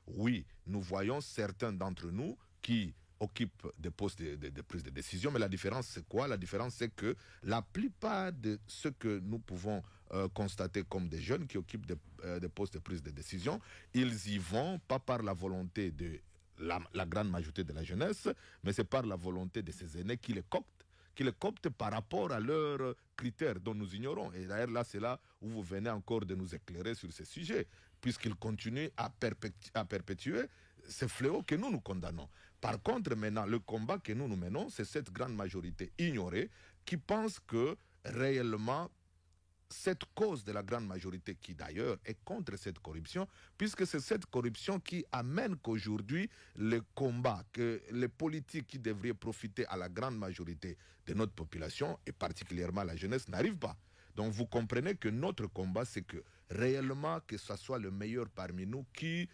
oui, nous voyons certains d'entre nous qui occupent des postes de prise de décision, mais la différence c'est quoi? La différence c'est que la plupart de ceux que nous pouvons constater comme des jeunes qui occupent des postes de prise de décision, ils y vont pas par la volonté de la grande majorité de la jeunesse, mais c'est par la volonté de ces aînés qui les coptent par rapport à leurs critères dont nous ignorons. Et d'ailleurs, là, c'est là où vous venez encore de nous éclairer sur ces sujets, puisqu'ils continuent à perpétuer ces fléaux que nous condamnons. Par contre, maintenant, le combat que nous menons, c'est cette grande majorité ignorée qui pense que réellement, cette cause de la grande majorité qui d'ailleurs est contre cette corruption, puisque c'est cette corruption qui amène qu'aujourd'hui le combat, que les politiques qui devraient profiter à la grande majorité de notre population, et particulièrement la jeunesse, n'arrivent pas. Donc vous comprenez que notre combat, c'est que réellement que ce soit le meilleur parmi nous qui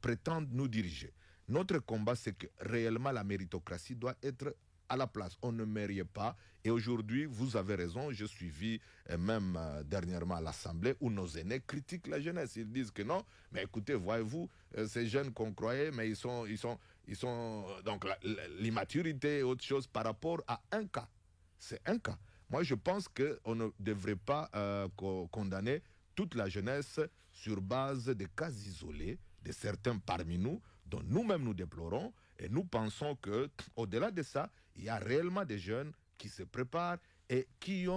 prétendent nous diriger. Notre combat, c'est que réellement la méritocratie doit être à la place. On ne mérite pas. Et aujourd'hui, vous avez raison, j'ai suivi même dernièrement à l'Assemblée où nos aînés critiquent la jeunesse. Ils disent que non, mais écoutez, voyez-vous, ces jeunes qu'on croyait, mais ils sont donc l'immaturité et autre chose par rapport à un cas. C'est un cas. Moi, je pense qu'on ne devrait pas condamner toute la jeunesse sur base de cas isolés de certains parmi nous, dont nous-mêmes nous déplorons, et nous pensons que au-delà de ça, il y a réellement des jeunes qui se préparent et qui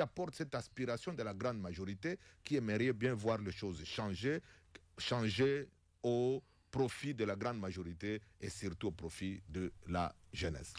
apportent cette aspiration de la grande majorité, qui aimeraient bien voir les choses changer au profit de la grande majorité et surtout au profit de la jeunesse.